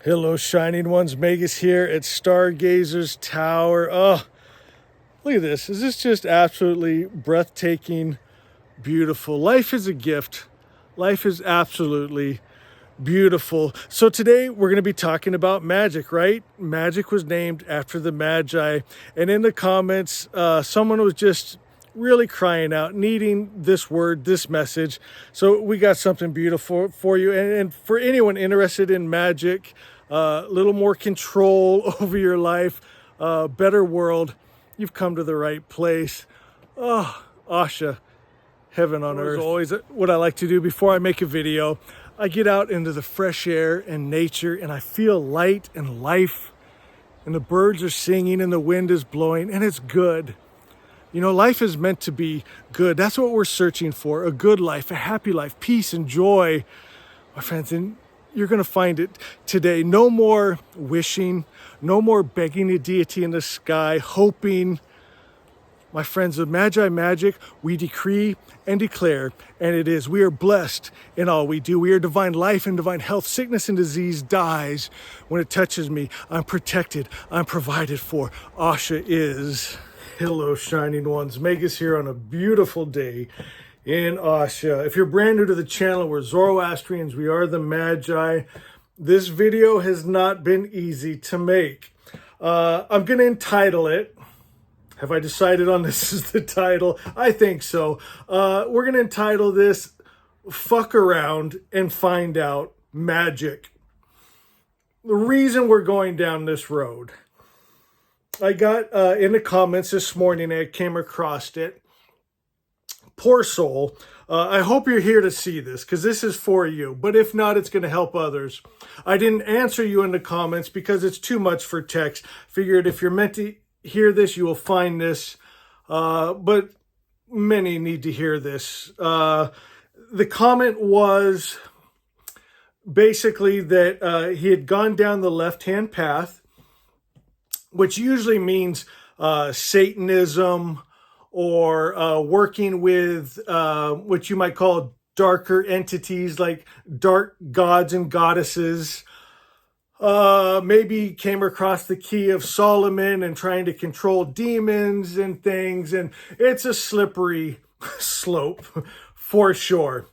Hello, Shining Ones. Magus here at Stargazer's Tower. Oh, look at this. Is this just absolutely breathtaking, beautiful? Life is a gift. Life is absolutely beautiful. So today we're going to be talking about Magick, right? Magick was named after the Magi. And in the comments, someone was just really crying out, needing this word, this message. So we got something beautiful for you. And for anyone interested in Magick, a little more control over your life, better world, you've come to the right place. Oh, Asha, heaven on earth. As always, what I like to do before I make a video, I get out into the fresh air and nature and I feel light and life, and the birds are singing and the wind is blowing, and it's good. You know, life is meant to be good. That's what we're searching for, a good life, a happy life, peace and joy, my friends. And you're going to find it today. No more wishing, no more begging a deity in the sky, hoping. My friends, of Magi Magick, we decree and declare, and it is. We are blessed in all we do. We are divine life and divine health. Sickness and disease dies when it touches me. I'm protected. I'm provided for. Asha is. Hello, Shining Ones. Magus here on a beautiful day in Asha. If you're brand new to the channel, we're Zoroastrians. We are the Magi. This video has not been easy to make. I'm going to entitle it. Have I decided on this as the title? I think so. We're going to entitle this Fuck Around and Find Out Magick. The reason we're going down this road, I got in the comments this morning, I came across it. Poor soul. I hope you're here to see this because this is for you. But if not, it's going to help others. I didn't answer you in the comments because it's too much for text. Figured if you're meant to hear this, you will find this. But many need to hear this. The comment was basically that he had gone down the left-hand path, which usually means Satanism or working with what you might call darker entities like dark gods and goddesses. Maybe came across the key of Solomon and trying to control demons and things. And it's a slippery slope for sure.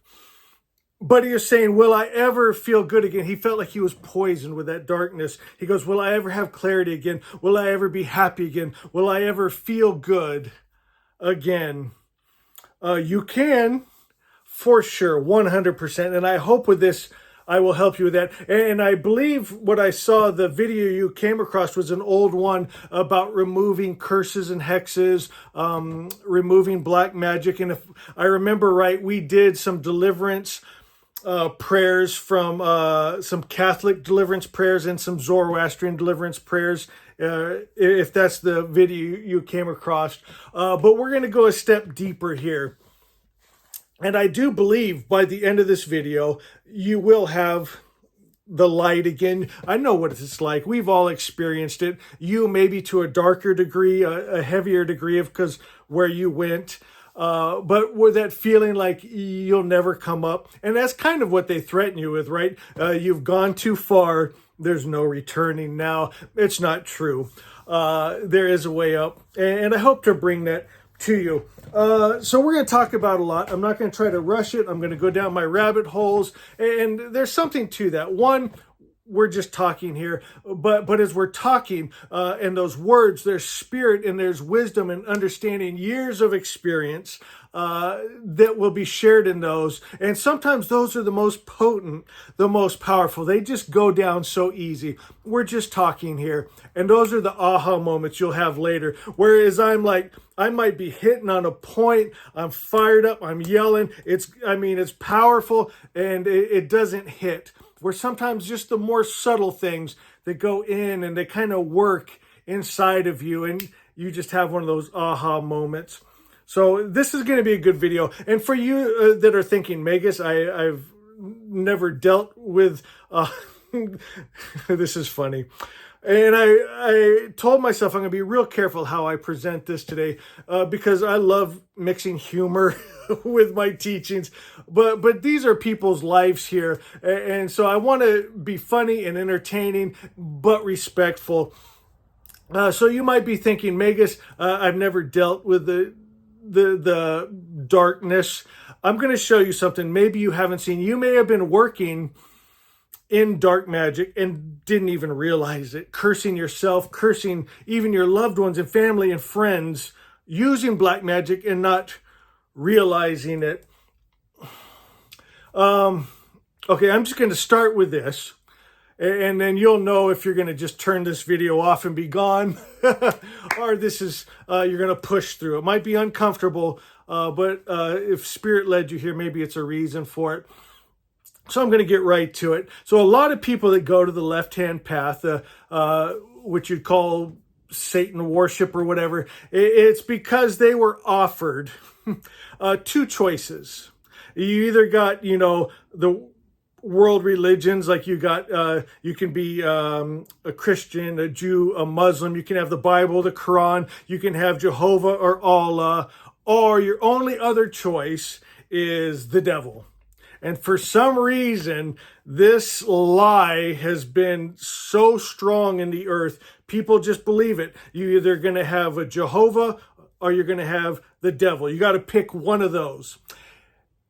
But he was saying, will I ever feel good again? He felt like he was poisoned with that darkness. He goes, will I ever have clarity again? Will I ever be happy again? Will I ever feel good again? You can, for sure, 100%. And I hope with this, I will help you with that. And I believe what I saw, the video you came across was an old one about removing curses and hexes, removing black magic. And if I remember right, we did some deliverance prayers from some Catholic deliverance prayers and some Zoroastrian deliverance prayers, if that's the video you came across. But we're going to go a step deeper here. And I do believe by the end of this video, you will have the light again. I know what it's like. We've all experienced it. You maybe to a darker degree, a heavier degree of because where you went. But with that feeling like you'll never come up. And that's kind of what they threaten you with, right? You've gone too far. There's no returning now. It's not true. There is a way up. And I hope to bring that to you. So we're going to talk about a lot. I'm not going to try to rush it. I'm going to go down my rabbit holes. And there's something to that. One, we're just talking here, but as we're talking, and those words, there's spirit and there's wisdom and understanding, years of experience that will be shared in those. And sometimes those are the most potent, the most powerful. They just go down so easy. We're just talking here. And those are the aha moments you'll have later. Whereas I'm like, I might be hitting on a point. I'm fired up. I'm yelling. It's powerful and it doesn't hit. Where sometimes just the more subtle things that go in and they kind of work inside of you and you just have one of those aha moments. So this is going to be a good video. And for you that are thinking, Magus, I've never dealt with This is funny. And I told myself I'm going to be real careful how I present this today because I love mixing humor with my teachings. But these are people's lives here. And so I want to be funny and entertaining, but respectful. So you might be thinking, Magus, I've never dealt with the darkness. I'm going to show you something maybe you haven't seen. You may have been working in dark magic and didn't even realize it, cursing yourself, cursing even your loved ones and family and friends, using black magic and not realizing it. Okay, I'm just going to start with this, and then you'll know if you're going to just turn this video off and be gone, or this is you're going to push through. It might be uncomfortable, but if Spirit led you here, maybe it's a reason for it. So I'm going to get right to it. So a lot of people that go to the left-hand path, which you'd call Satan worship or whatever, it's because they were offered two choices. You either got, the world religions, like you got, you can be a Christian, a Jew, a Muslim. You can have the Bible, the Quran. You can have Jehovah or Allah. Or your only other choice is the devil. And for some reason, this lie has been so strong in the earth, people just believe it. You're either going to have a Jehovah or you're going to have the devil. You got to pick one of those.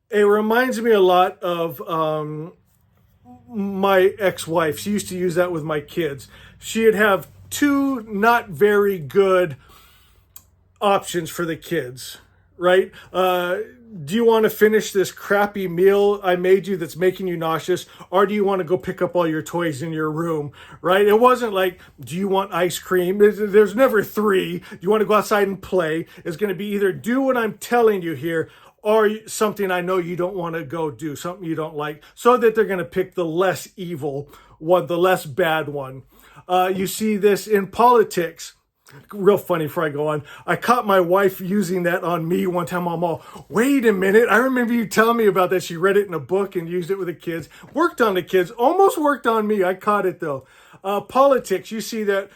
It reminds me a lot of my ex-wife. She used to use that with my kids. She'd have two not very good options for the kids, right? Do you want to finish this crappy meal I made you that's making you nauseous? Or do you want to go pick up all your toys in your room, right? It wasn't like, do you want ice cream? There's never three. Do you want to go outside and play? It's going to be either do what I'm telling you here or something I know you don't want to go do, something you don't like, so that they're going to pick the less evil one, the less bad one. You see this in politics. Real funny before I go on. I caught my wife using that on me one time. I'm all, wait a minute. I remember you telling me about that. She read it in a book and used it with the kids. Worked on the kids. Almost worked on me. I caught it though. Politics, you see that,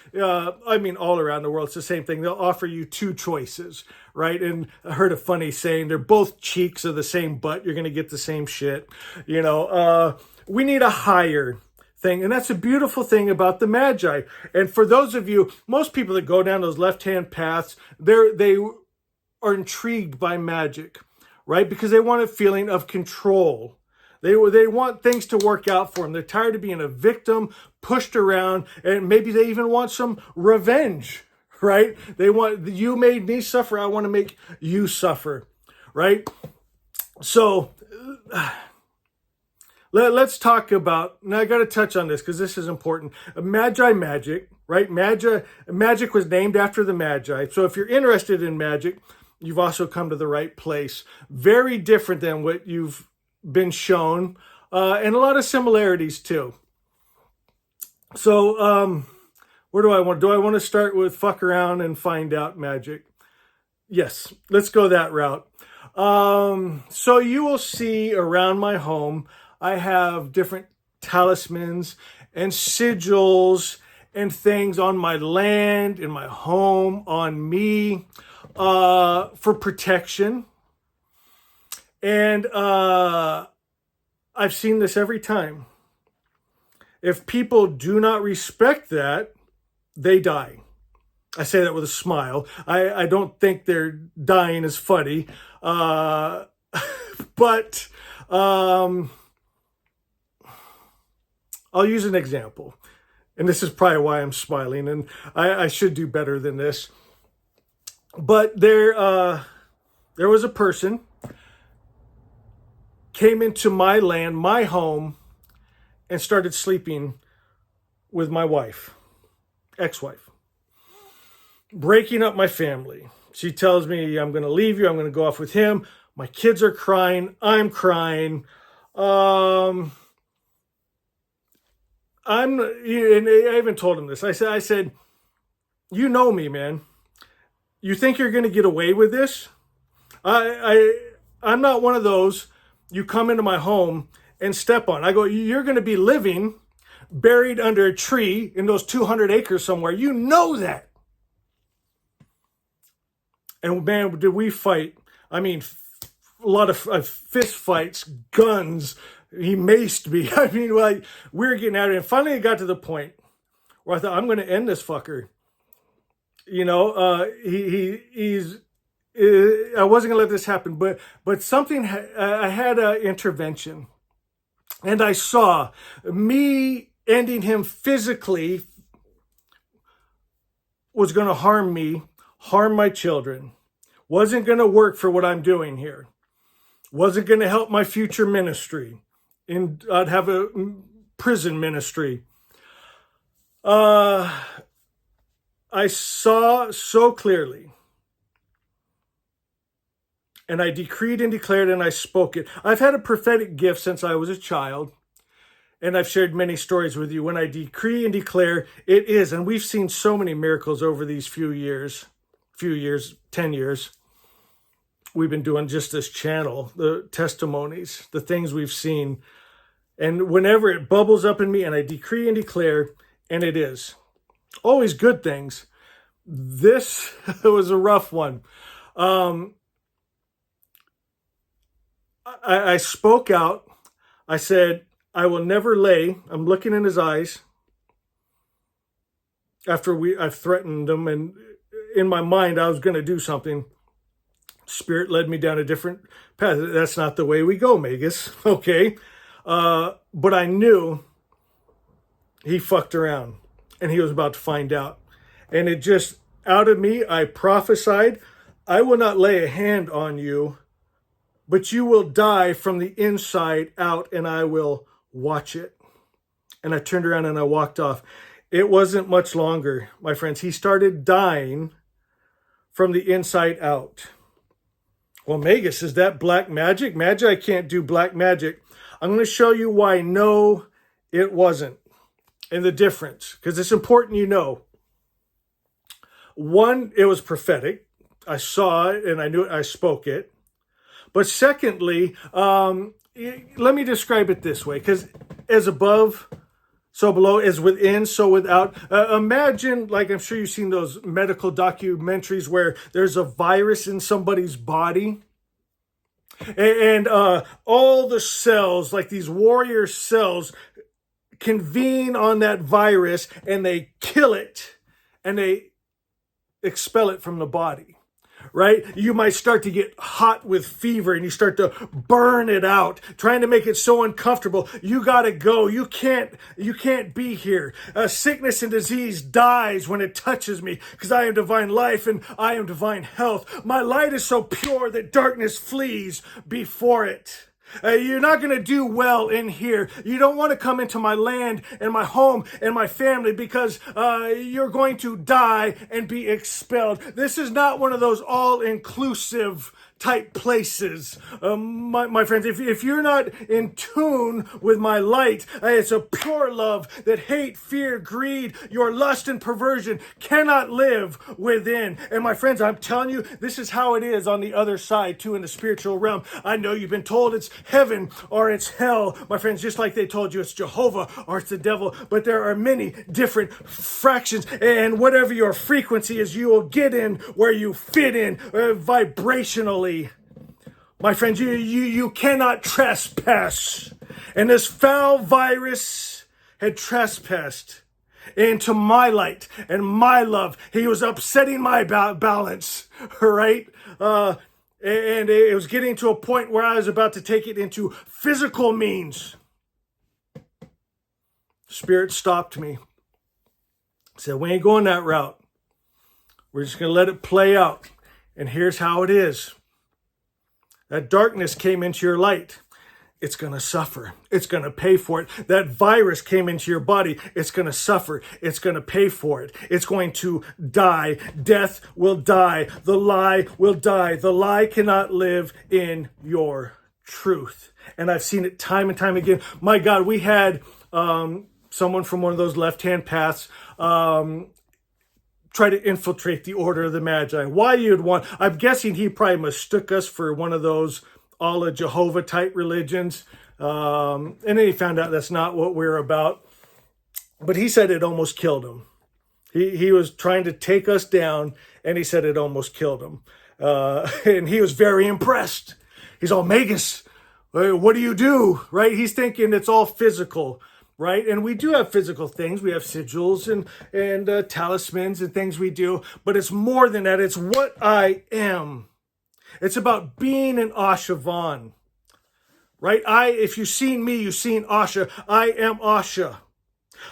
all around the world, it's the same thing. They'll offer you two choices, right? And I heard a funny saying, they're both cheeks of the same butt. You're going to get the same shit. We need a higher thing. And that's a beautiful thing about the Magi. And for those of you, most people that go down those left-hand paths, they are intrigued by magic, right? Because they want a feeling of control. They want things to work out for them. They're tired of being a victim, pushed around, and maybe they even want some revenge, right? They want, you made me suffer, I want to make you suffer, right? So let's talk about, now I got to touch on this because this is important. Magi magic, right? Magic was named after the Magi. So if you're interested in magic, you've also come to the right place. Very different than what you've been shown, and a lot of similarities too. So where do I want to start with fuck around and find out magic? Yes, let's go that route. So you will see around my home, I have different talismans and sigils and things on my land, in my home, on me, for protection. And I've seen this every time. If people do not respect that, they die. I say that with a smile. I don't think they're dying is funny. But I'll use an example. And this is probably why I'm smiling. And I should do better than this. But there was a person came into my land, my home, and started sleeping with my wife, ex-wife, breaking up my family. She tells me, I'm going to leave you. I'm going to go off with him. My kids are crying. I'm crying. And I even told him this. I said, you know me, man. You think you're going to get away with this? I'm not one of those you come into my home and step on. I go, you're going to be living buried under a tree in those 200 acres somewhere. You know that. And man, did we fight. I mean, a lot of fist fights, guns. He maced me. I mean, like, we were getting at it. And finally it got to the point where I thought, I'm going to end this fucker. You know, he's, I wasn't going to let this happen, but something, I had an intervention. And I saw me ending him physically was going to harm me, harm my children. Wasn't going to work for what I'm doing here. Wasn't going to help my future ministry. And I'd have a prison ministry. I saw so clearly. And I decreed and declared and I spoke it. I've had a prophetic gift since I was a child. And I've shared many stories with you. When I decree and declare, it is. And we've seen so many miracles over these few years, 10 years. We've been doing just this channel, the testimonies, the things we've seen. And whenever it bubbles up in me and I decree and declare, and it is. Always good things. This was a rough one. I spoke out. I said, I will never lay. I'm looking in his eyes. After I've threatened him, and in my mind, I was going to do something. Spirit led me down a different path. That's not the way we go, Magus. Okay. But I knew he fucked around and he was about to find out. And it just, out of me, I prophesied, I will not lay a hand on you, but you will die from the inside out, and I will watch it. And I turned around and I walked off. It wasn't much longer, my friends. He started dying from the inside out. Well, Magus, is that black magic? I can't do black magic. I'm going to show you why no, it wasn't. And the difference, because it's important you know. One, it was prophetic. I saw it and I knew it, I spoke it. But secondly, let me describe it this way, because as above, so below, as within, so without. Imagine, like I'm sure you've seen those medical documentaries where there's a virus in somebody's body. And all the cells, like these warrior cells, convene on that virus and they kill it and they expel it from the body. Right? You might start to get hot with fever and you start to burn it out, trying to make it so uncomfortable. You got to go. You can't be here. Sickness and disease dies when it touches me, because I am divine life and I am divine health. My light is so pure that darkness flees before it. You're not going to do well in here. You don't want to come into my land and my home and my family, because you're going to die and be expelled. This is not one of those all-inclusive type places. My friends, if you're not in tune with my light, it's a pure love that hate, fear, greed, your lust and perversion cannot live within. And my friends, I'm telling you, this is how it is on the other side too, in the spiritual realm. I know you've been told it's heaven or it's hell, my friends, just like they told you it's Jehovah or it's the devil, but there are many different fractions, and whatever your frequency is, you will get in where you fit in vibrationally. My friends, you cannot trespass. And this foul virus had trespassed into my light and my love. He was upsetting my balance, right? And it was getting to a point where I was about to take it into physical means. Spirit stopped me. Said, we ain't going that route. We're just going to let it play out. And here's how it is. That darkness came into your light. It's going to suffer. It's going to pay for it. That virus came into your body. It's going to suffer. It's going to pay for it. It's going to die. Death will die. The lie will die. The lie cannot live in your truth. And I've seen it time and time again. My God, we had someone from one of those left-hand paths try to infiltrate the Order of the Magi. Why you'd want, I'm guessing he probably mistook us for one of those a la Jehovah type religions. And then he found out that's not what we're about. But he said it almost killed him. He was trying to take us down, and he said it almost killed him. And he was very impressed. He's all, Magus, what do you do? Right? He's thinking it's all physical, right? And we do have physical things. We have sigils and talismans and things we do. But it's more than that. It's what I am. It's about being an Ashavan, right? If you've seen me, you've seen Asha. I am Asha.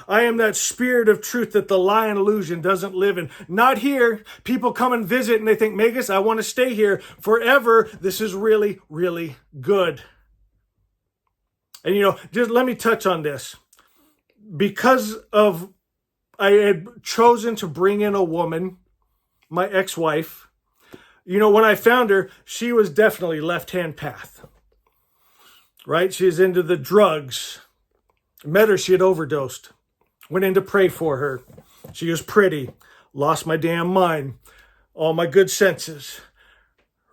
I am that spirit of truth that the lion illusion doesn't live in. Not here. People come and visit and they think, Magus, I want to stay here forever. This is really, really good. And just let me touch on this. Because I had chosen to bring in a woman, my ex-wife. When I found her, she was definitely left-hand path. Right? She was into the drugs. Met her, she had overdosed. Went in to pray for her. She was pretty. Lost my damn mind. All my good senses.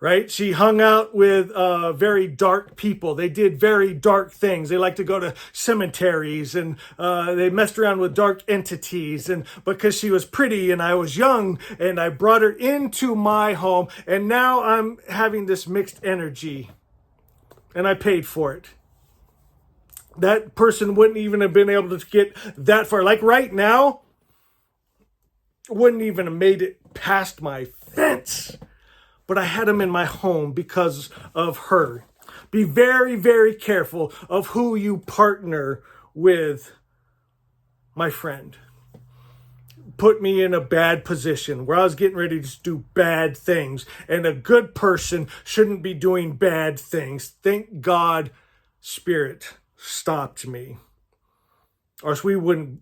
Right? She hung out with very dark people. They did very dark things. They like to go to cemeteries and they messed around with dark entities. And because she was pretty and I was young and I brought her into my home, and now I'm having this mixed energy and I paid for it. That person wouldn't even have been able to get that far. Like right now, wouldn't even have made it past my fence. But I had him in my home because of her. Be very, very careful of who you partner with, my friend. Put me in a bad position where I was getting ready to do bad things. And a good person shouldn't be doing bad things. Thank God, Spirit stopped me, or else we wouldn't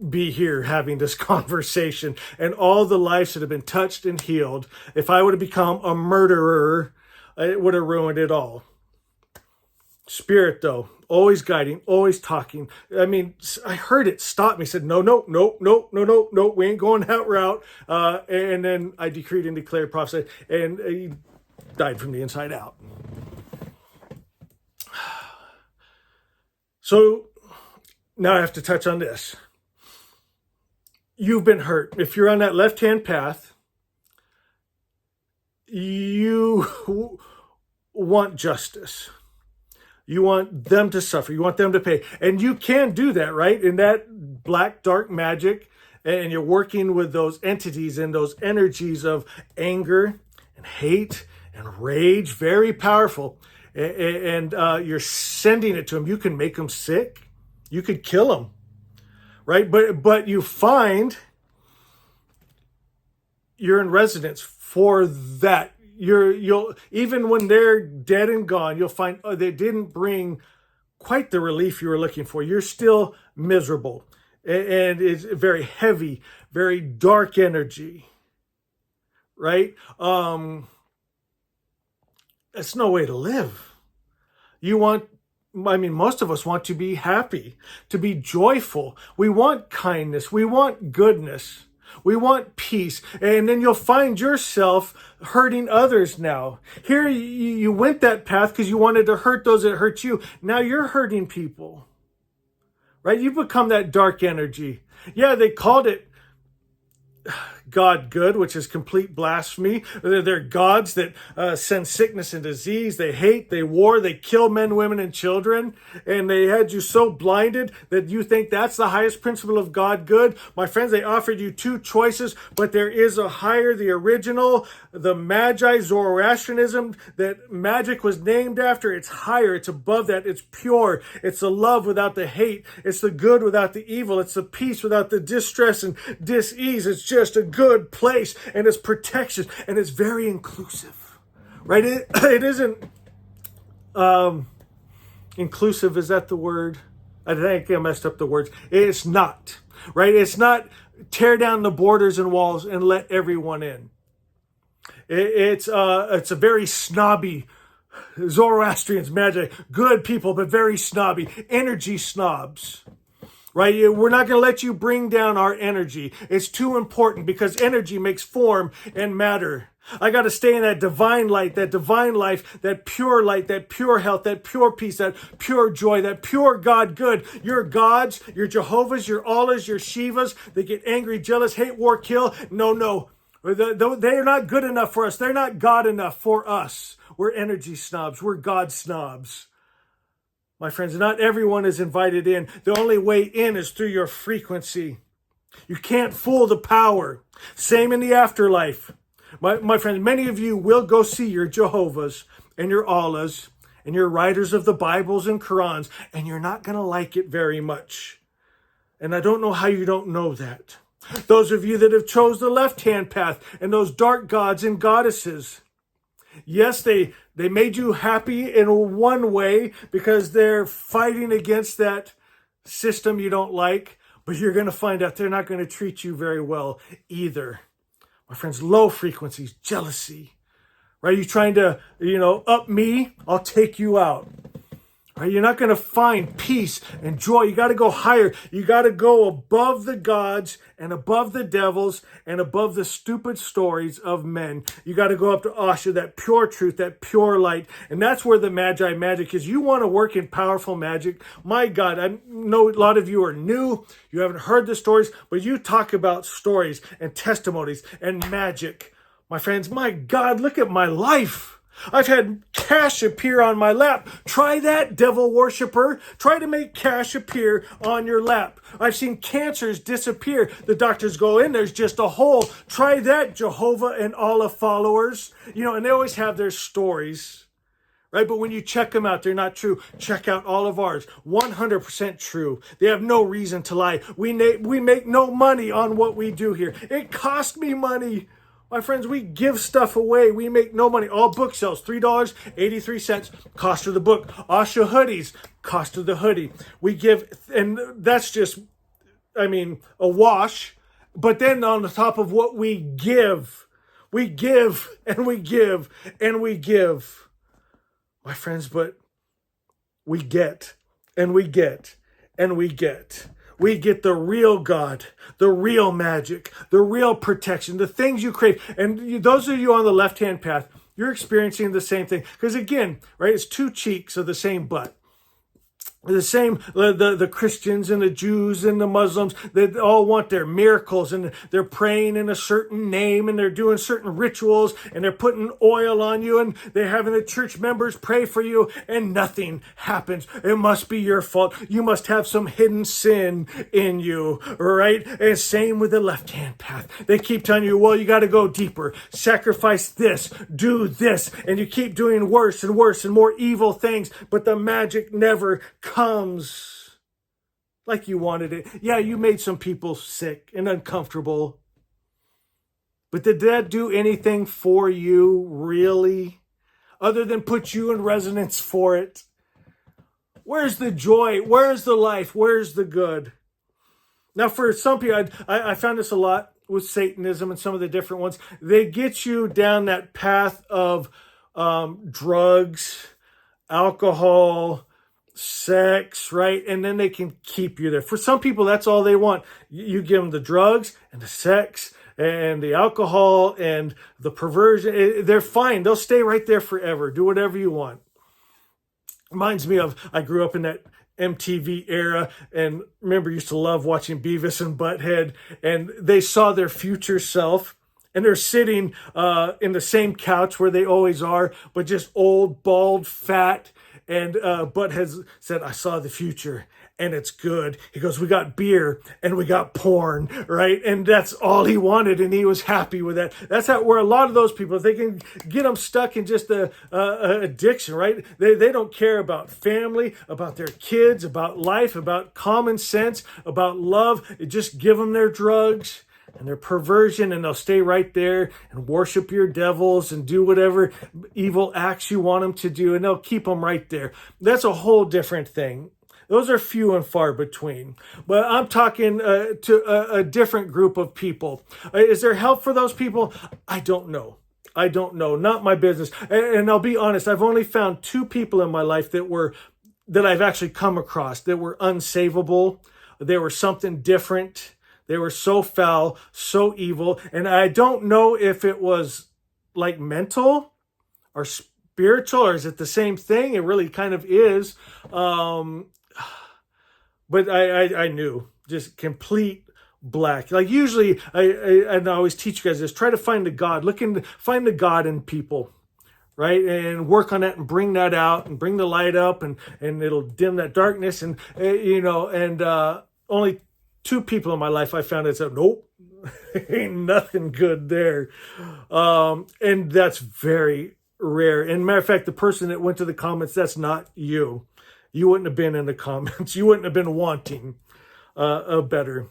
be here having this conversation, and all the lives that have been touched and healed. If I would have become a murderer, it would have ruined it all. Spirit, though, always guiding, always talking. I mean, I heard it stop me, said, no, we ain't going that route. And then I decreed and declared prophecy, and he died from the inside out. So now I have to touch on this. You've been hurt. If you're on that left-hand path, you want justice. You want them to suffer. You want them to pay. And you can do that, right? In that black, dark magic, and you're working with those entities and those energies of anger and hate and rage, very powerful. And you're sending it to them. You can make them sick. You could kill them, right? But you find you're in residence for that. You'll even when they're dead and gone, you'll find they didn't bring quite the relief you were looking for. You're still miserable, and it's very heavy, very dark energy, right? It's no way to live. Most of us want to be happy, to be joyful. We want kindness. We want goodness. We want peace. And then you'll find yourself hurting others now. Here you went that path because you wanted to hurt those that hurt you. Now you're hurting people, right? You've become that dark energy. Yeah, they called it God good, which is complete blasphemy. They're gods that send sickness and disease. They hate, they war, they kill men, women, and children. And they had you so blinded that you think that's the highest principle of God good. My friends, they offered you two choices, but there is a higher, the original, the Magi, Zoroastrianism that Magick was named after. It's higher, it's above that, it's pure. It's the love without the hate. It's the good without the evil. It's the peace without the distress and dis-ease. It's just a good place, and it's protection, and it's very inclusive, right? It isn't inclusive. Is that the word? I think I messed up the words. It's not, right? It's not tear down the borders and walls and let everyone in. It's a very snobby Zoroastrians, magic, good people, but very snobby, energy snobs. Right? We're not going to let you bring down our energy. It's too important because energy makes form and matter. I got to stay in that divine light, that divine life, that pure light, that pure health, that pure peace, that pure joy, that pure God good. Your gods, your Jehovahs, your Allahs, your Shivas, they get angry, jealous, hate, war, kill. No. They're not good enough for us. They're not God enough for us. We're energy snobs. We're God snobs. My friends, not everyone is invited in. The only way in is through your frequency. You can't fool the power. Same in the afterlife. My friends, many of you will go see your Jehovahs and your Allahs and your writers of the Bibles and Qurans, and you're not going to like it very much. And I don't know how you don't know that. Those of you that have chose the left-hand path and those dark gods and goddesses, yes, they made you happy in one way because they're fighting against that system you don't like, but you're going to find out they're not going to treat you very well either. My friends, low frequencies, jealousy, right? You trying to, up me, I'll take you out. Right? You're not going to find peace and joy. You got to go higher. You got to go above the gods and above the devils and above the stupid stories of men. You got to go up to Asha, that pure truth, that pure light. And that's where the Magi magic is. You want to work in powerful magic? My God, I know a lot of you are new. You haven't heard the stories, but you talk about stories and testimonies and magic. My friends, my God, look at my life. I've had cash appear on my lap. Try that, devil worshiper. Try to make cash appear on your lap. I've seen cancers disappear. The doctors go in, there's just a hole. Try that, Jehovah and Allah followers. And they always have their stories, right? But when you check them out, they're not true. Check out all of ours. 100% true. They have no reason to lie. We make no money on what we do here. It cost me money. My friends, we give stuff away. We make no money. All book sales, $3.83, cost of the book. Asha hoodies, cost of the hoodie. We give, and that's just, a wash. But then on the top of what we give and we give and we give. My friends, but we get and we get and we get. We get the real God, the real magic, the real protection, the things you crave. And those of you on the left-hand path, you're experiencing the same thing. Because again, right, it's two cheeks of the same butt. The same, the Christians and the Jews and the Muslims, they all want their miracles and they're praying in a certain name and they're doing certain rituals and they're putting oil on you and they're having the church members pray for you and nothing happens. It must be your fault. You must have some hidden sin in you, right? And same with the left-hand path. They keep telling you, well, you got to go deeper, sacrifice this, do this, and you keep doing worse and worse and more evil things, but the magic never comes like you wanted it. Yeah, you made some people sick and uncomfortable. But did that do anything for you, really? Other than put you in resonance for it? Where's the joy? Where's the life? Where's the good? Now, for some people, I found this a lot with Satanism and some of the different ones. They get you down that path of drugs, alcohol, sex, right? And then they can keep you there. For some people, that's all they want. You give them the drugs and the sex and the alcohol and the perversion. They're fine. They'll stay right there forever. Do whatever you want. Reminds me of, I grew up in that MTV era and remember used to love watching Beavis and Butthead, and they saw their future self. And they're sitting in the same couch where they always are, but just old, bald, fat. And Butthead said, I saw the future and it's good. He goes, we got beer and we got porn, right? And that's all he wanted. And he was happy with that. That's where a lot of those people, they can get them stuck in just a addiction, right? They don't care about family, about their kids, about life, about common sense, about love. Just give them their drugs and their perversion, and they'll stay right there and worship your devils and do whatever evil acts you want them to do, and they'll keep them right there. That's a whole different thing. Those are few and far between. But I'm talking to a different group of people. Is there help for those people? I don't know. Not my business. And I'll be honest, I've only found 2 people in my life that I've actually come across that were unsavable. They were something different. They were so foul, so evil. And I don't know if it was like mental or spiritual, or is it the same thing? It really kind of is. But I knew, just complete black. Like usually, and I always teach you guys this: try to find the God. Find the God in people, right? And work on that and bring that out and bring the light up, and it'll dim that darkness. And only two people in my life I found that said, nope, ain't nothing good there. And that's very rare. And matter of fact, the person that went to the comments, that's not you. You wouldn't have been in the comments. You wouldn't have been wanting a better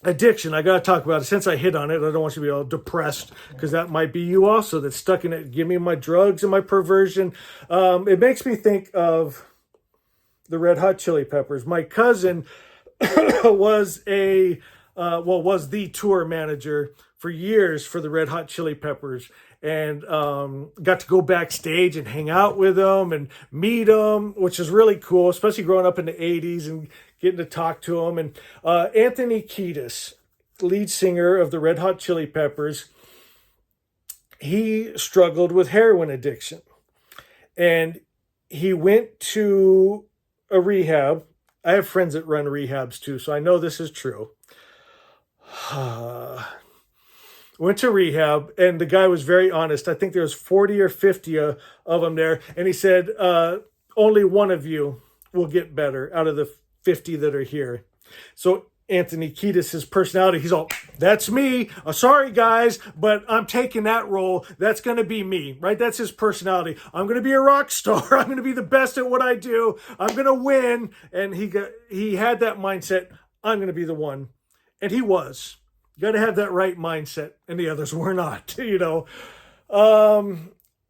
addiction. I got to talk about it. Since I hit on it, I don't want you to be all depressed, because that might be you also, that's stuck in it. Give me my drugs and my perversion. It makes me think of the Red Hot Chili Peppers. My cousin was was the tour manager for years for the Red Hot Chili Peppers, and got to go backstage and hang out with them and meet them, which is really cool, especially growing up in the 80s and getting to talk to them. And Anthony Kiedis, lead singer of the Red Hot Chili Peppers, he struggled with heroin addiction. And he went to a rehab. I have friends that run rehabs too, so I know this is true. Went to rehab, and the guy was very honest. I think there was 40 or 50 of them there. And he said, only one of you will get better out of the 50 that are here. So Anthony Kiedis' personality, he's all, that's me. Sorry, guys, but I'm taking that role. That's going to be me, right? That's his personality. I'm going to be a rock star. I'm going to be the best at what I do. I'm going to win. And he had that mindset. I'm going to be the one. And he was. You got to have that right mindset, and the others were not, It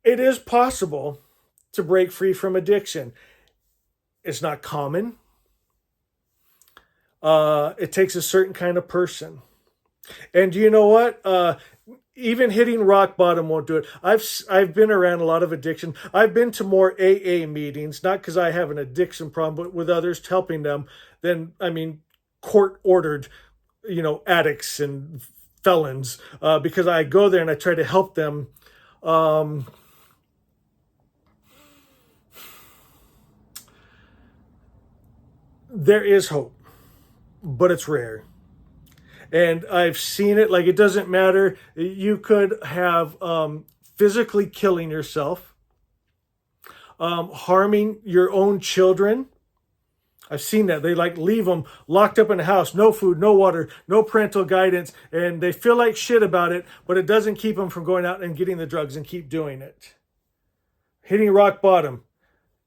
is possible to break free from addiction. It's not common. It takes a certain kind of person. And you know what? Even hitting rock bottom won't do it. I've been around a lot of addiction. I've been to more AA meetings, not because I have an addiction problem, but with others, helping them, court-ordered addicts and felons, because I go there and I try to help them. There is hope, but it's rare. And I've seen it. Like, it doesn't matter. You could have physically killing yourself, harming your own children. I've seen that. They leave them locked up in the house, no food, no water, no parental guidance, and they feel like shit about it, but it doesn't keep them from going out and getting the drugs and keep doing it. Hitting rock bottom.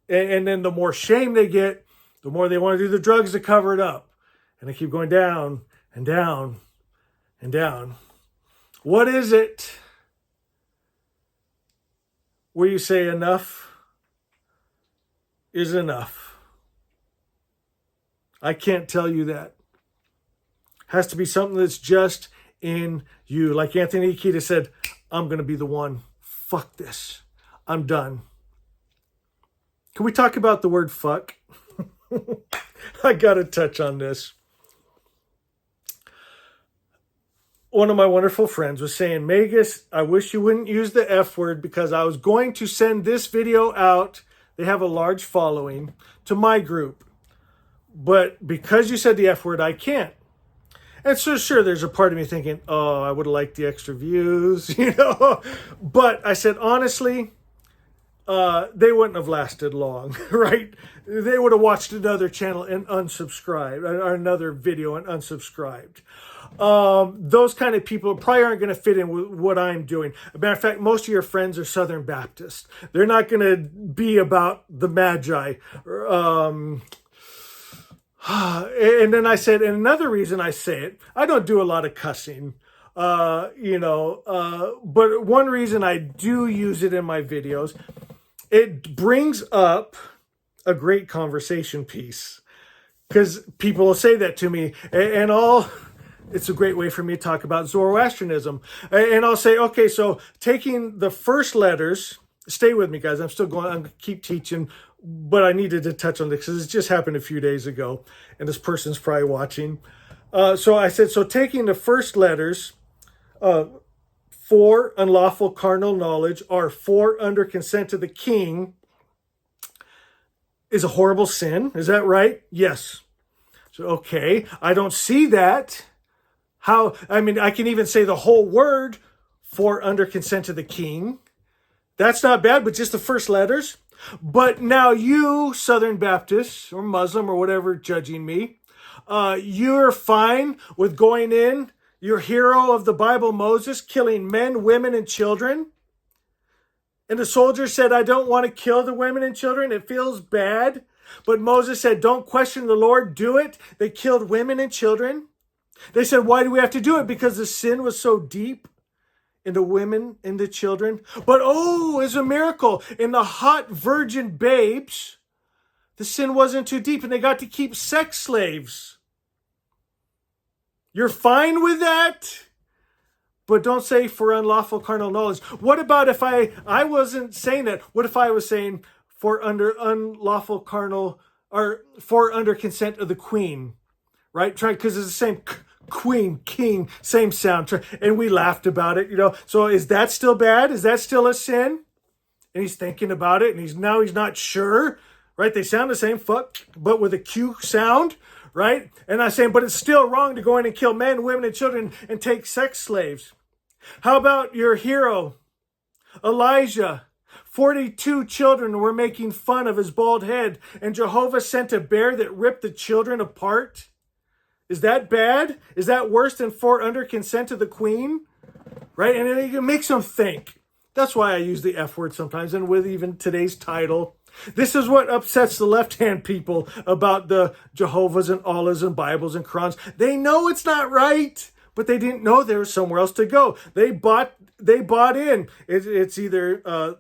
And then the more shame they get, the more they want to do the drugs to cover it up. And they keep going down and down and down. What is it where you say enough is enough? I can't tell you that. Has to be something that's just in you. Like Anthony Kiedis said, I'm going to be the one. Fuck this. I'm done. Can we talk about the word fuck? I got to touch on this. One of my wonderful friends was saying, Magus, I wish you wouldn't use the F word, because I was going to send this video out. They have a large following, to my group. But because you said the F word, I can't. And so sure, there's a part of me thinking, oh, I would have liked the extra views, But I said, honestly, they wouldn't have lasted long, right? They would have watched another channel and unsubscribed, or another video and unsubscribed. Those kind of people probably aren't going to fit in with what I'm doing. As a matter of fact, most of your friends are Southern Baptist. They're not going to be about the Magi. And then I said, and another reason I say it, I don't do a lot of cussing, but one reason I do use it in my videos, it brings up a great conversation piece, because people will say that to me, and it's a great way for me to talk about Zoroastrianism. And I'll say, okay, so taking the first letters, stay with me, guys. I'm still going, I'm keep teaching, but I needed to touch on this because it just happened a few days ago, and this person's probably watching. So I said, so taking the first letters, for unlawful carnal knowledge or for under consent of the king is a horrible sin. Is that right? Yes. So, okay, I don't see that. How, I mean, I can even say the whole word for under consent of the king. That's not bad, but just the first letters. But now you, Southern Baptist or Muslim or whatever, judging me, you're fine with going in, your hero of the Bible, Moses, killing men, women, and children. And the soldier said, I don't want to kill the women and children. It feels bad. But Moses said, don't question the Lord, do it. They killed women and children. They said, why do we have to do it? Because the sin was so deep in the women and the children. But oh, it's a miracle. In the hot virgin babes, the sin wasn't too deep and they got to keep sex slaves. You're fine with that? But don't say for unlawful carnal knowledge. What about if I wasn't saying that? What if I was saying for under unlawful carnal or for under consent of the queen? Right? Try, because it's the same queen, king, same sound. And we laughed about it, you know. So is that still bad? Is that still a sin? And he's thinking about it and he's not sure. Right? They sound the same, fuck, but with a Q sound. Right? And I'm saying, but it's still wrong to go in and kill men, women, and children and take sex slaves. How about your hero, Elijah? 42 children were making fun of his bald head, and Jehovah sent a bear that ripped the children apart. Is that bad? Is that worse than for under consent of the queen? Right? And it makes them think. That's why I use the F word sometimes, and with even today's title. This is what upsets the left-hand people about the Jehovah's and Allahs and Bibles and Qurans. They know it's not right, but they didn't know there was somewhere else to go. They bought in. It's either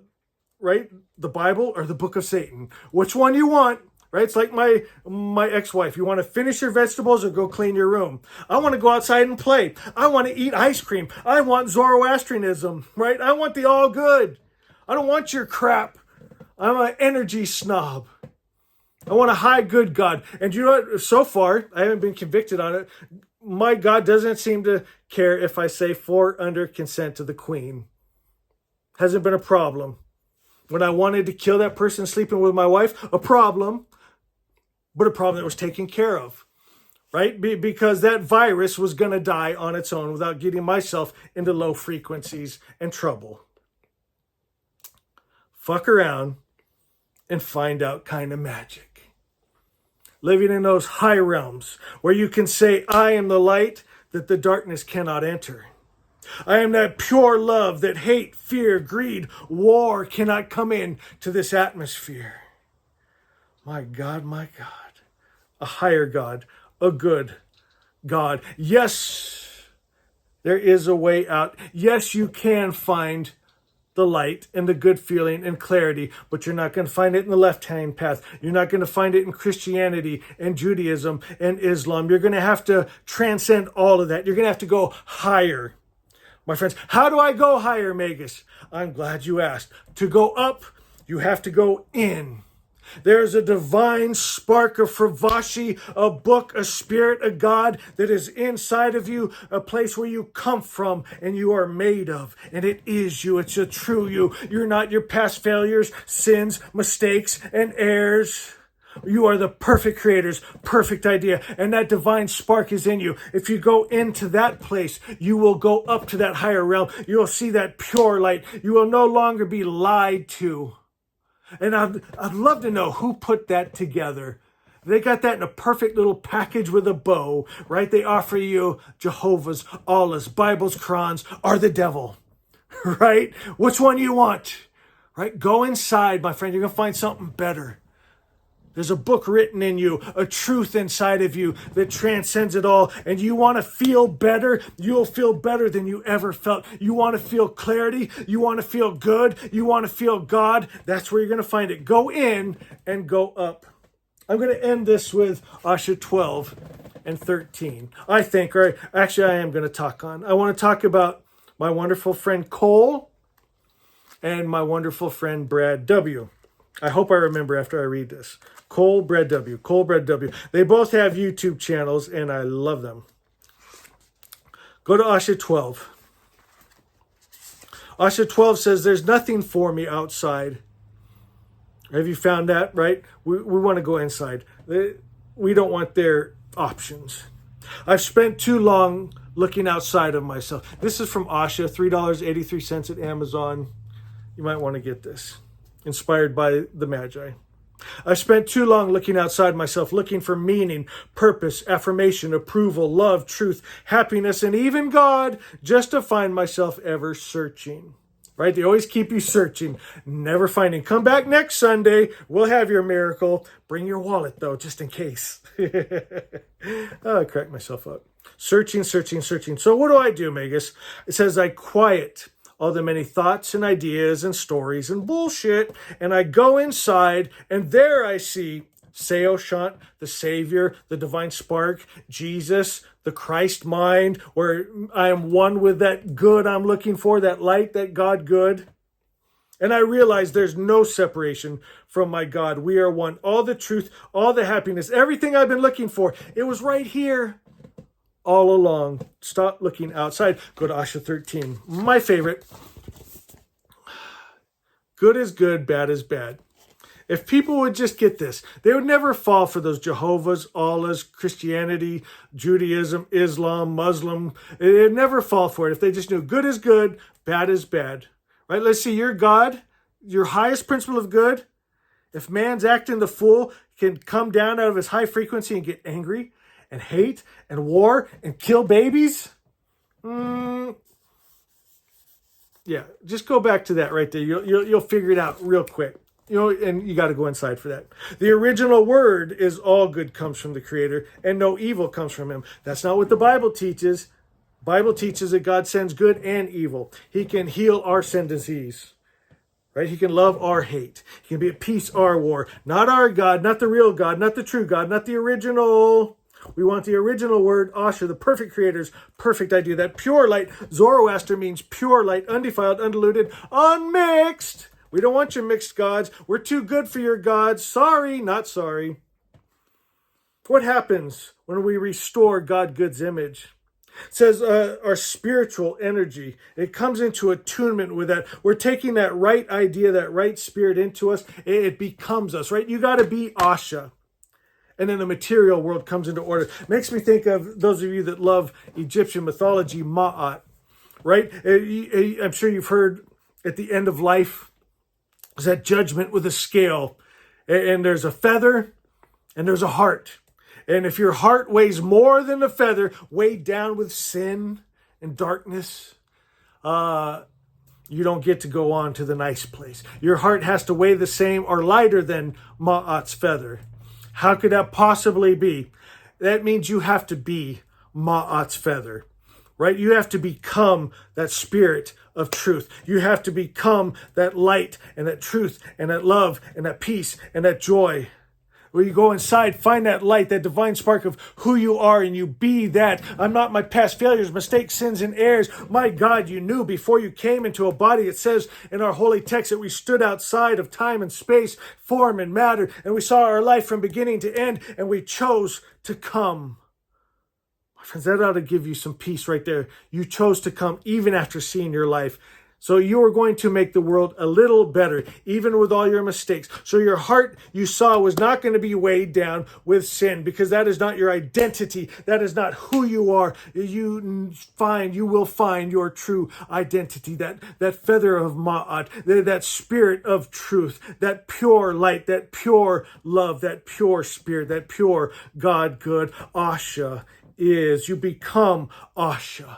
right, the Bible or the Book of Satan. Which one you want? Right? It's like my ex-wife. You want to finish your vegetables or go clean your room? I want to go outside and play. I want to eat ice cream. I want Zoroastrianism. Right? I want the all good. I don't want your crap. I'm an energy snob. I want a high good God. And you know what? So far, I haven't been convicted on it. My God doesn't seem to care if I say for under consent of the queen. Hasn't been a problem. When I wanted to kill that person sleeping with my wife, a problem. But a problem that was taken care of. Right? Because that virus was going to die on its own without getting myself into low frequencies and trouble. Fuck around and find out kind of magic. Living in those high realms where you can say, I am the light that the darkness cannot enter. I am that pure love that hate, fear, greed, war cannot come in to this atmosphere. My God, a higher God, a good God. Yes, there is a way out. Yes, you can find the light and the good feeling and clarity, but you're not going to find it in the left-hand path. You're not going to find it in Christianity and Judaism and Islam. You're going to have to transcend all of that. You're going to have to go higher. My friends, how do I go higher, Magus? I'm glad you asked. To go up, you have to go in. There's a divine spark of Fravashi, a book, a spirit, a God that is inside of you, a place where you come from and you are made of. And it is you. It's a true you. You're not your past failures, sins, mistakes, and errors. You are the perfect creator's perfect idea. And that divine spark is in you. If you go into that place, you will go up to that higher realm. You will see that pure light. You will no longer be lied to. And I'd love to know who put that together. They got that in a perfect little package with a bow, right? They offer you Jehovah's, Allah's, Bibles, Qurans, or the devil, right? Which one you want, right? Go inside, my friend. You're going to find something better. There's a book written in you, a truth inside of you that transcends it all. And you want to feel better? You'll feel better than you ever felt. You want to feel clarity? You want to feel good? You want to feel God? That's where you're going to find it. Go in and go up. I'm going to end this with Asha 12 and 13. I think, or actually I am going to talk on. I want to talk about my wonderful friend Cole and my wonderful friend Brad W. I hope I remember after I read this. Cole, Brad W. Cole, Brad W. They both have YouTube channels, and I love them. Go to Asha 12. Asha 12 says, there's nothing for me outside. Have you found that, right? We want to go inside. We don't want their options. I've spent too long looking outside of myself. This is from Asha, $3.83 at Amazon. You might want to get this. Inspired by the Magi. I've spent too long looking outside myself, looking for meaning, purpose, affirmation, approval, love, truth, happiness, and even God, just to find myself ever searching. Right? They always keep you searching, never finding. Come back next Sunday. We'll have your miracle. Bring your wallet, though, just in case. I cracked myself up. Searching, searching, searching. So what do, Magus? It says, I quiet all the many thoughts and ideas and stories and bullshit, and I go inside, and there I see Seoshant, the Savior, the divine spark, Jesus, the Christ mind, where I am one with that good I'm looking for, that light, that God good. And I realize there's no separation from my God. We are one. All the truth, all the happiness, everything I've been looking for, it was right here all along. Stop looking outside. Go to Asha 13. My favorite. Good is good, bad is bad. If people would just get this, they would never fall for those Jehovah's, Allah's, Christianity, Judaism, Islam, Muslim. They'd never fall for it if they just knew good is good, bad is bad. Right? Let's see, your God, your highest principle of good, if man's acting the fool, can come down out of his high frequency and get angry and hate and war and kill babies. Yeah, just go back to that right there. You'll figure it out real quick. And you got to go inside for that. The original word is all good comes from the Creator and no evil comes from him. That's not what the Bible teaches. The Bible teaches that God sends good and evil. He can heal our sin disease. Right? He can love our hate. He can be at peace our war. Not our God, not the real God, not the true God, not the original. We want the original word, Asha, the perfect Creator's perfect idea. That pure light, Zoroaster means pure light, undefiled, undiluted, unmixed. We don't want your mixed gods. We're too good for your gods. Sorry, not sorry. What happens when we restore God Good's image? It says our spiritual energy, it comes into attunement with that. We're taking that right idea, that right spirit into us. It becomes us, right? You got to be Asha. And then the material world comes into order. Makes me think of those of you that love Egyptian mythology, Ma'at, right? I'm sure you've heard at the end of life, is that judgment with a scale. And there's a feather and there's a heart. And if your heart weighs more than the feather, weighed down with sin and darkness, you don't get to go on to the nice place. Your heart has to weigh the same or lighter than Ma'at's feather. How could that possibly be? That means you have to be Ma'at's feather, right? You have to become that spirit of truth. You have to become that light and that truth and that love and that peace and that joy. Where you go inside, find that light, that divine spark of who you are, and you be that. I'm not my past failures, mistakes, sins, and errors. My God, you knew before you came into a body. It says in our holy text that we stood outside of time and space, form and matter, and we saw our life from beginning to end, and we chose to come. My friends, that ought to give you some peace right there. You chose to come even after seeing your life. So you are going to make the world a little better, even with all your mistakes. So your heart, you saw, was not going to be weighed down with sin, because that is not your identity. That is not who you are. You will find your true identity, that feather of Ma'at, that spirit of truth, that pure light, that pure love, that pure spirit, that pure God good. Asha is, you become Asha.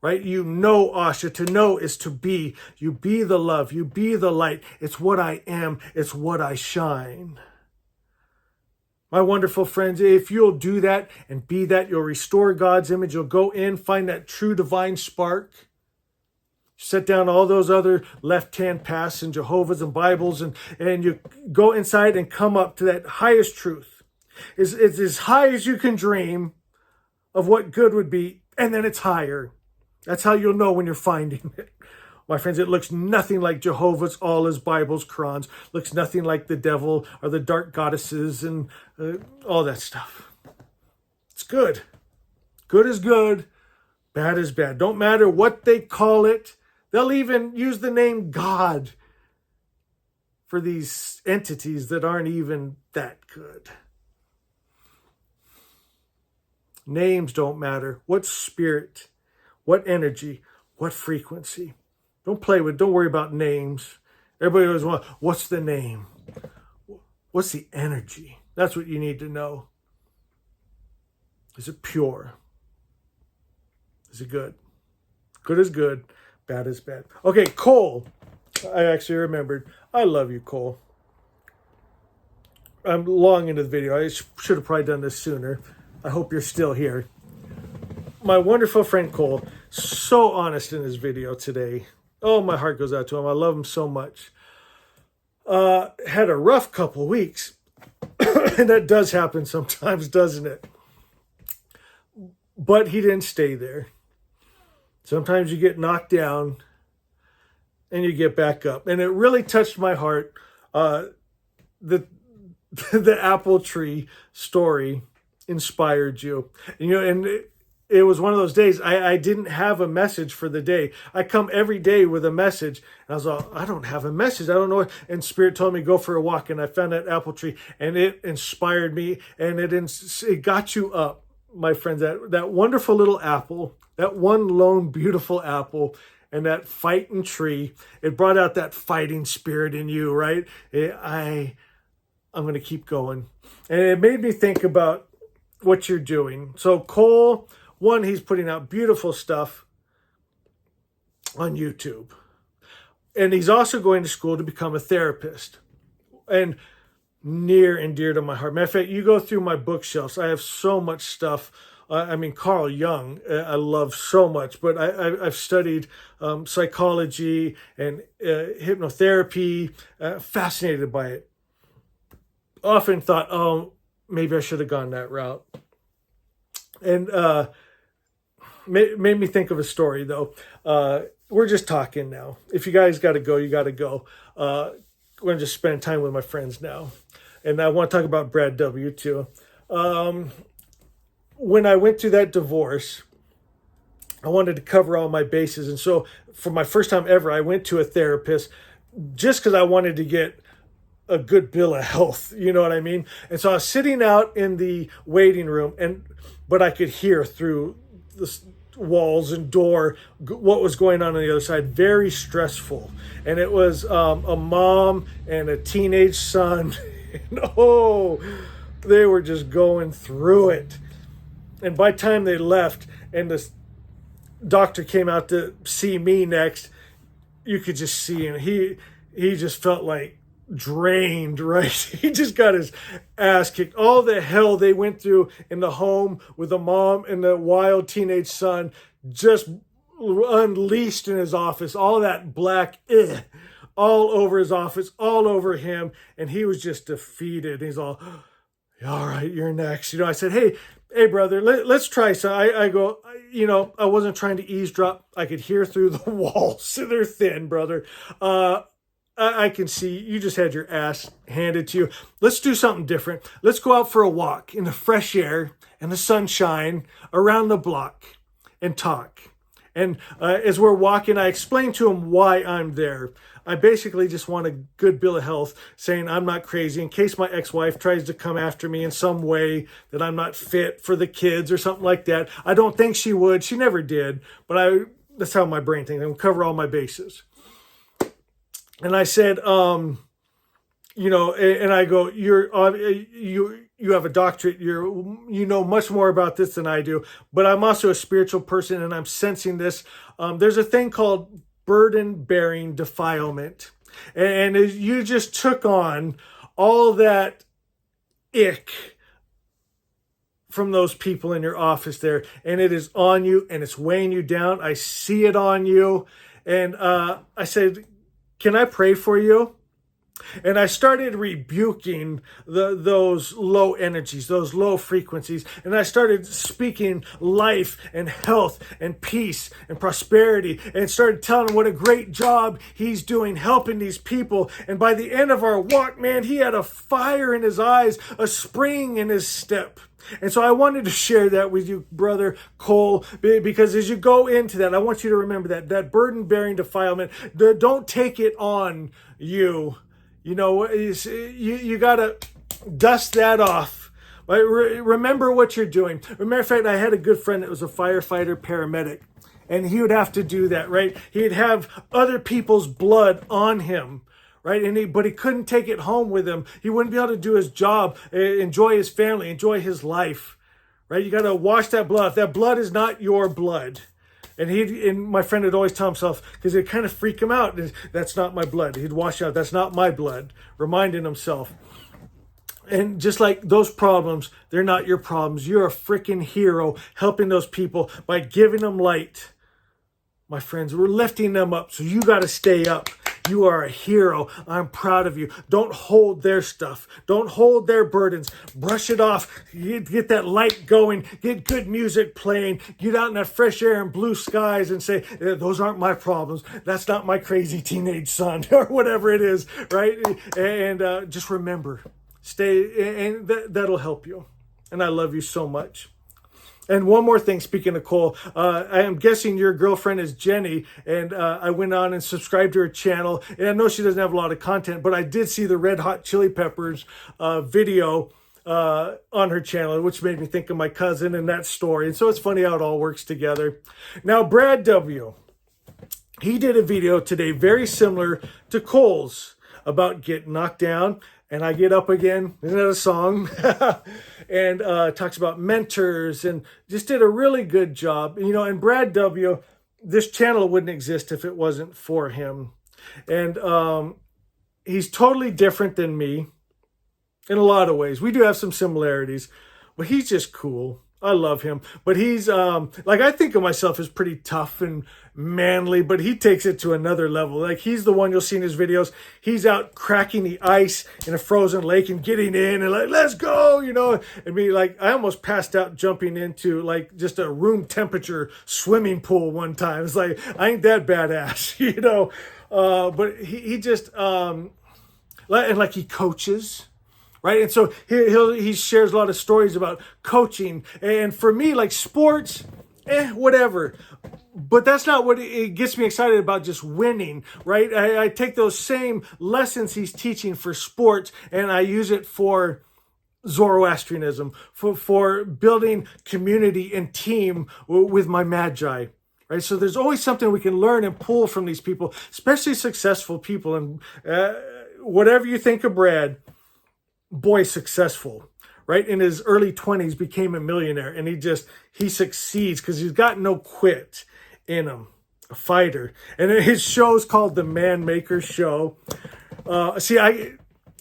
Right? You know Asha. To know is to be. You be the love. You be the light. It's what I am. It's what I shine. My wonderful friends, if you'll do that and be that, you'll restore God's image. You'll go in, find that true divine spark. Set down all those other left-hand paths and Jehovah's and Bibles, and you go inside and come up to that highest truth. It's as high as you can dream of what good would be, and then it's higher. That's how you'll know when you're finding it. My friends, it looks nothing like Jehovah's, Allah's, Bibles, Qurans. Looks nothing like the devil or the dark goddesses and all that stuff. It's good. Good is good. Bad is bad. Don't matter what they call it. They'll even use the name God for these entities that aren't even that good. Names don't matter. What spirit, what energy, what frequency. Don't worry about names. Everybody always wants, what's the name? What's the energy? That's what you need to know. Is it pure? Is it good? Good is good, bad is bad. Okay, Cole. I actually remembered. I love you, Cole. I'm long into the video. I should have probably done this sooner. I hope you're still here. My wonderful friend Cole, so honest in his video today. Oh, my heart goes out to him. I love him so much. Had a rough couple weeks. And that does happen sometimes, doesn't it? But he didn't stay there. Sometimes you get knocked down and you get back up. And it really touched my heart. The apple tree story inspired you. And it was one of those days I didn't have a message for the day. I come every day with a message. And I was like, I don't have a message. I don't know. And Spirit told me go for a walk. And I found that apple tree. And it inspired me. And it got you up, my friends. That wonderful little apple. That one lone beautiful apple. And that fighting tree. It brought out that fighting spirit in you, right? I'm going to keep going. And it made me think about what you're doing. So Cole... One, he's putting out beautiful stuff on YouTube. And he's also going to school to become a therapist. And near and dear to my heart. Matter of fact, you go through my bookshelves. I have so much stuff. Carl Jung, I love so much. But I've studied psychology and hypnotherapy. Fascinated by it. Often thought, oh, maybe I should have gone that route. And made me think of a story, though. We're just talking now. If you guys got to go, you got to go. We're going to just spend time with my friends now. And I want to talk about Brad W. too. When I went through that divorce, I wanted to cover all my bases. And so for my first time ever, I went to a therapist just because I wanted to get a good bill of health. You know what I mean? And so I was sitting out in the waiting room, but I could hear through the walls and door what was going on the other side. Very stressful. And it was a mom and a teenage son. And they were just going through it. And by the time they left and the doctor came out to see me next, you could just see him. He just felt like drained, right? He just got his ass kicked. All the hell they went through in the home with the mom and the wild teenage son just unleashed in his office. All that black all over his office, all over him. And he was just defeated. He's all right, you're next. I said, hey, brother, let's try some. I go, I wasn't trying to eavesdrop. I could hear through the walls. They're thin, brother. I can see you just had your ass handed to you. Let's do something different. Let's go out for a walk in the fresh air and the sunshine around the block and talk. And as we're walking, I explain to him why I'm there. I basically just want a good bill of health, saying I'm not crazy in case my ex-wife tries to come after me in some way that I'm not fit for the kids or something like that. I don't think she would. She never did. But that's how my brain thinks. I'm cover all my bases. And I said, and I go, you have a doctorate. You know much more about this than I do. But I'm also a spiritual person, and I'm sensing this. There's a thing called burden-bearing defilement, and you just took on all that ick from those people in your office there, and it is on you, and it's weighing you down. I see it on you, and I said, can I pray for you? And I started rebuking those low energies, those low frequencies. And I started speaking life and health and peace and prosperity, and started telling him what a great job he's doing helping these people. And by the end of our walk, man, he had a fire in his eyes, a spring in his step. And so I wanted to share that with you, Brother Cole, because as you go into that, I want you to remember that burden-bearing defilement, don't take it on you. You know, you got to dust that off. Right? Remember what you're doing. As a matter of fact, I had a good friend that was a firefighter paramedic, and he would have to do that, right? He'd have other people's blood on him, right? But he couldn't take it home with him. He wouldn't be able to do his job, enjoy his family, enjoy his life, right? You got to wash that blood off. That blood is not your blood. And my friend would always tell himself, because it kind of freak him out, that's not my blood. He'd wash out, that's not my blood, reminding himself. And just like those problems, they're not your problems. You're a freaking hero helping those people by giving them light. My friends, we're lifting them up, so you got to stay up. You are a hero. I'm proud of you. Don't hold their stuff. Don't hold their burdens. Brush it off. Get that light going. Get good music playing. Get out in that fresh air and blue skies and say, those aren't my problems. That's not my crazy teenage son, or whatever it is, right? And just remember, stay, and that'll help you. And I love you so much. And one more thing, speaking of Cole, I am guessing your girlfriend is Jenny, and I went on and subscribed to her channel. And I know she doesn't have a lot of content, but I did see the Red Hot Chili Peppers video on her channel, which made me think of my cousin and that story. And so it's funny how it all works together. Now, Brad W., he did a video today very similar to Cole's about getting knocked down and I get up again. Isn't that a song? And talks about mentors and just did a really good job. You know, and Brad W., this channel wouldn't exist if it wasn't for him. And he's totally different than me in a lot of ways. We do have some similarities, but he's just cool. I love him. But he's, like, I think of myself as pretty tough and manly, but he takes it to another level. Like, he's the one you'll see in his videos. He's out cracking the ice in a frozen lake and getting in and like, let's go, you know. I mean, like, I almost passed out jumping into, like, just a room temperature swimming pool one time. It's like, I ain't that badass, you know. But he just, and like, he coaches. Right. And so he shares a lot of stories about coaching. And for me, like sports, whatever. But that's not what it gets me excited about, just winning. Right. I take those same lessons he's teaching for sports and I use it for Zoroastrianism, for building community and team with my Magi. Right. So there's always something we can learn and pull from these people, especially successful people. And whatever you think of Brad, boy, successful, right? In his early 20s, became a millionaire, and he succeeds because he's got no quit in him, a fighter. And his show's called The Man Maker Show. I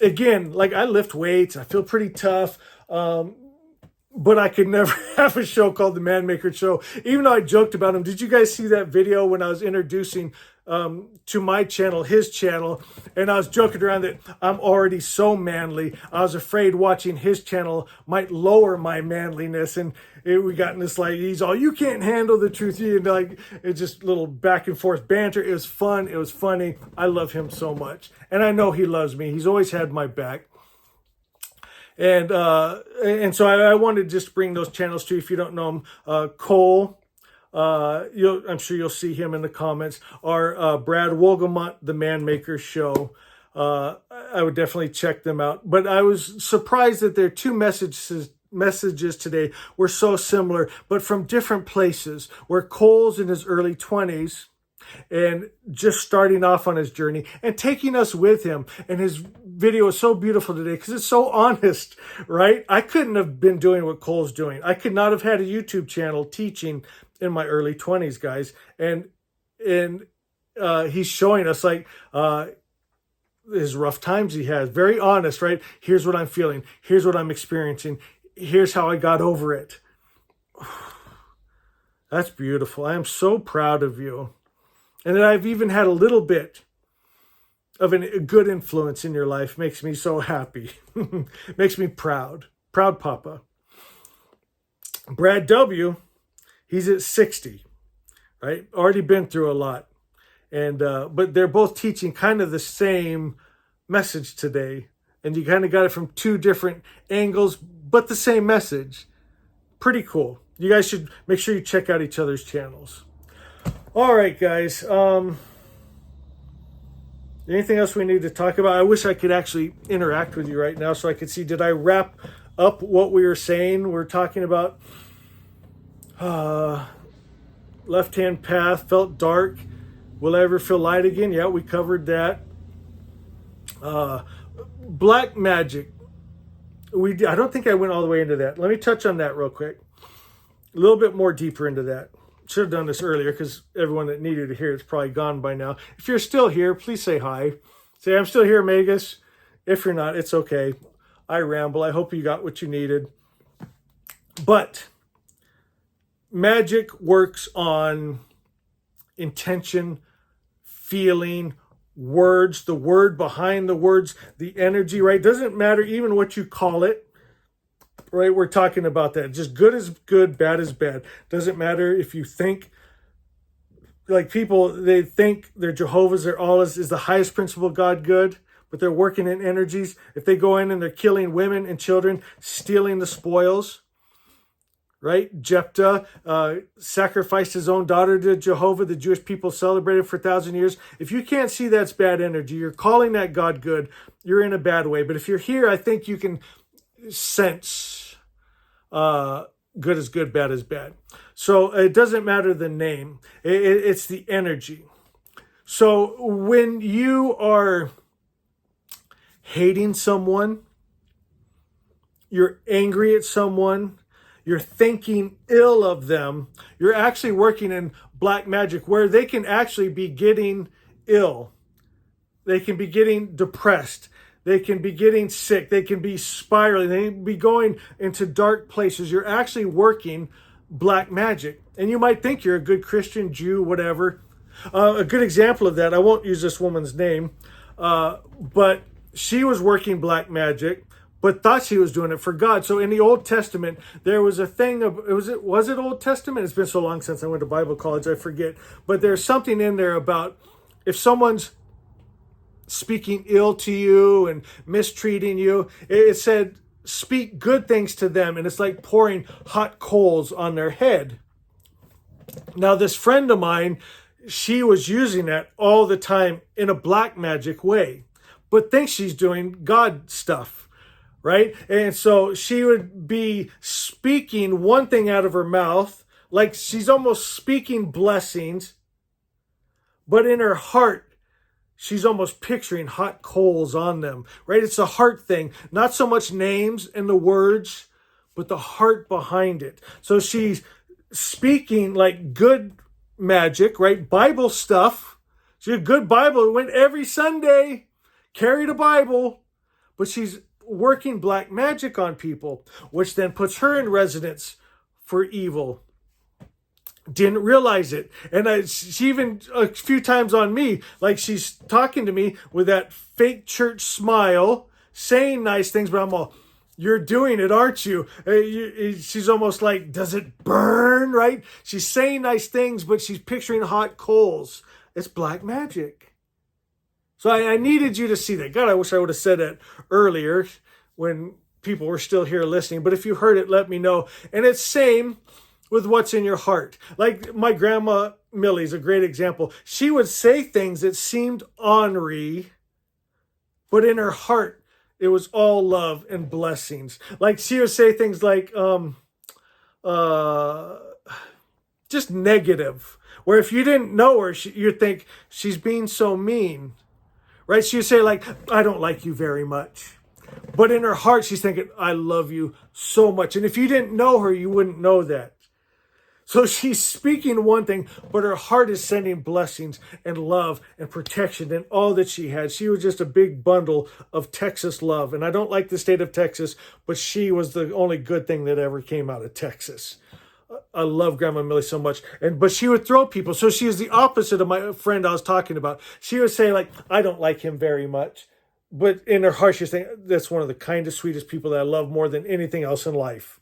lift weights, I feel pretty tough, but I could never have a show called The Man Maker Show, even though I joked about him. Did you guys see that video when I was introducing to my channel, his channel, and I was joking around that I'm already so manly. I was afraid watching his channel might lower my manliness, and we got in this, like, he's all, you can't handle the truth, and like, it's just little back and forth banter. It was fun. It was funny. I love him so much, and I know he loves me. He's always had my back. And so I wanted to just bring those channels to you if you don't know him. Cole, I'm sure you'll see him in the comments, or Brad Wolgamont, The Man Maker Show. I would definitely check them out. But I was surprised that their two messages today were so similar, but from different places. Where Cole's in his early 20s and just starting off on his journey and taking us with him. And his video is so beautiful today because it's so honest, right? I couldn't have been doing what Cole's doing. I could not have had a YouTube channel teaching in my early 20s, guys. And he's showing us, like, his rough times he has. Very honest, right? Here's what I'm feeling. Here's what I'm experiencing. Here's how I got over it. That's beautiful. I am so proud of you. And then I've even had a little bit of a good influence in your life makes me so happy. Makes me proud. Proud papa. Brad W., he's at 60, right? Already been through a lot. And but they're both teaching kind of the same message today. And you kind of got it from two different angles, but the same message. Pretty cool. You guys should make sure you check out each other's channels. All right, guys. Anything else we need to talk about? I wish I could actually interact with you right now so I could see, did I wrap up what we were saying? We're talking about left-hand path, felt dark. Will I ever feel light again? Yeah, we covered that. Black magic. I don't think I went all the way into that. Let me touch on that real quick. A little bit more deeper into that. Should have done this earlier because everyone that needed to hear it's probably gone by now. If you're still here, please say hi. Say, I'm still here, Magus. If you're not, it's okay. I ramble. I hope you got what you needed. But magic works on intention, feeling, words, the word behind the words, the energy, right? Doesn't matter even what you call it. Right, we're talking about that. Just good is good, bad is bad. Doesn't matter if you think, like people, they think they're Jehovah's, they're Allah's, is the highest principle God good, but they're working in energies. If they go in and they're killing women and children, stealing the spoils, right? Jephthah sacrificed his own daughter to Jehovah. The Jewish people celebrated for 1,000 years. If you can't see that's bad energy, you're calling that God good, you're in a bad way. But if you're here, I think you can sense good is good, bad is bad. So it doesn't matter the name. It's the energy. So when you are hating someone, you're angry at someone, you're thinking ill of them, you're actually working in black magic where they can actually be getting ill. They can be getting depressed. They can be getting sick. They can be spiraling. They can be going into dark places. You're actually working black magic. And you might think you're a good Christian, Jew, whatever. A good example of that, I won't use this woman's name, but she was working black magic, but thought she was doing it for God. So in the Old Testament, there was a thing of, was it Old Testament? It's been so long since I went to Bible college, I forget. But there's something in there about if someone's speaking ill to you and mistreating you, it said speak good things to them, and it's like pouring hot coals on their head. Now this friend of mine, she was using that all the time in a black magic way, but thinks she's doing God stuff, right? And so she would be speaking one thing out of her mouth, like she's almost speaking blessings, but in her heart she's almost picturing hot coals on them, right? It's a heart thing, not so much names and the words, but the heart behind it. So she's speaking like good magic, right? Bible stuff. She's a good Bible. Went every Sunday, carried a Bible, but she's working black magic on people, which then puts her in residence for evil. Didn't realize it. And she even a few times on me, like she's talking to me with that fake church smile, saying nice things, but I'm all, you're doing it, aren't you? She's almost like, does it burn, right? She's saying nice things, but she's picturing hot coals. It's black magic. So I needed you to see that. God, I wish I would have said that earlier when people were still here listening. But if you heard it, let me know. And it's same with what's in your heart. Like my grandma Millie's a great example. She would say things that seemed ornery, but in her heart, it was all love and blessings. Like she would say things like, just negative, where if you didn't know her, you'd think she's being so mean, right? She would say like, I don't like you very much. But in her heart, she's thinking, I love you so much. And if you didn't know her, you wouldn't know that. So she's speaking one thing, but her heart is sending blessings and love and protection and all that she had. She was just a big bundle of Texas love. And I don't like the state of Texas, but she was the only good thing that ever came out of Texas. I love Grandma Millie so much. But she would throw people. So she is the opposite of my friend I was talking about. She would say, like, I don't like him very much. But in her heart, she's saying, that's one of the kindest, sweetest people that I love more than anything else in life.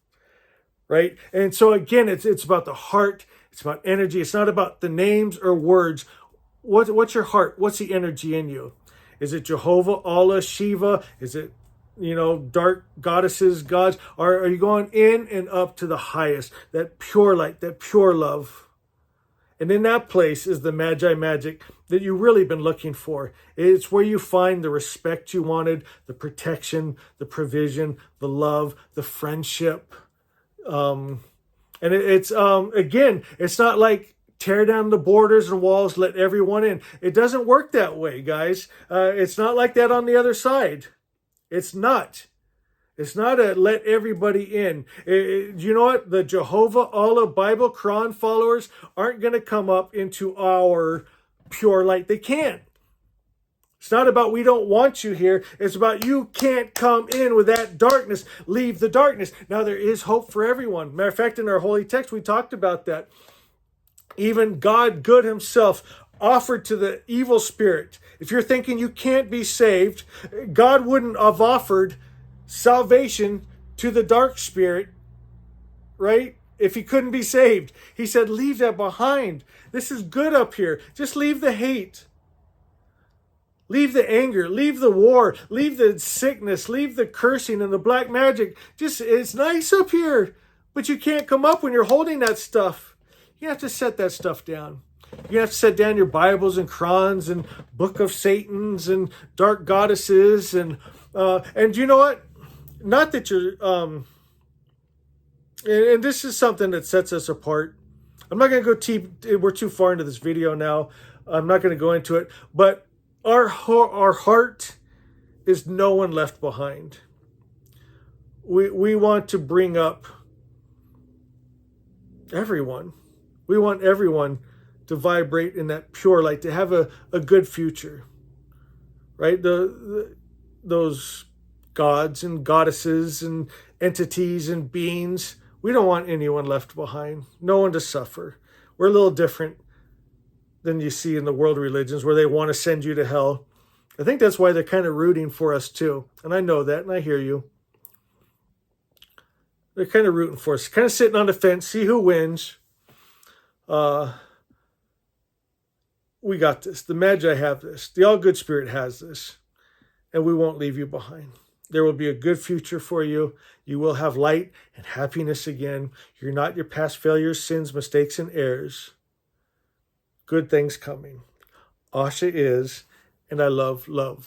Right? And so again, it's about the heart. It's about energy. It's not about the names or words. What's your heart? What's the energy in you? Is it Jehovah, Allah, Shiva? Is it, dark goddesses, gods? Are you going in and up to the highest, that pure light, that pure love? And in that place is the Magi magic that you've really been looking for. It's where you find the respect you wanted, the protection, the provision, the love, the friendship. And it's again, it's not like tear down the borders and walls, let everyone in. It doesn't work that way, guys. It's not like that on the other side. It's not. It's not a let everybody in. You know what? The Jehovah, Allah, Bible, Quran followers aren't going to come up into our pure light. They can't. It's not about we don't want you here. It's about you can't come in with that darkness. Leave the darkness. Now, there is hope for everyone. Matter of fact, in our holy text, we talked about that. Even God, good himself, offered to the evil spirit. If you're thinking you can't be saved, God wouldn't have offered salvation to the dark spirit, right? If he couldn't be saved. He said, leave that behind. This is good up here. Just leave the hate. Leave the anger, leave the war, leave the sickness, leave the cursing and the black magic. It's nice up here, but you can't come up when you're holding that stuff. You have to set that stuff down. You have to set down your Bibles and Qurans and Book of Satans and dark goddesses and you know what? Not that you're and this is something that sets us apart. I'm not going to go we're too far into this video now. I'm not going to go into it, but our heart is no one left behind. We want to bring up everyone. We want everyone to vibrate in that pure light, to have a good future, right? Those gods and goddesses and entities and beings, we don't want anyone left behind, no one to suffer. We're a little different than you see in the world religions where they want to send you to hell. I think that's why they're kind of rooting for us too. And I know that, and I hear you. They're kind of rooting for us, kind of sitting on the fence, see who wins. We got this. The Magi have this. The All Good Spirit has this. And we won't leave you behind. There will be a good future for you. You will have light and happiness again. You're not your past failures, sins, mistakes, and errors. Good things coming. Asha is, and I love you.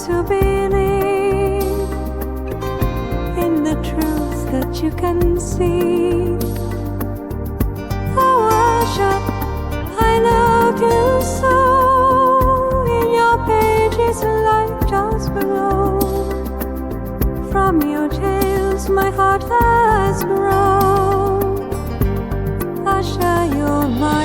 To believe in the truth that you can see. Oh, worship, I love you so. In your pages, light does below. From your tales, my heart has grown. on my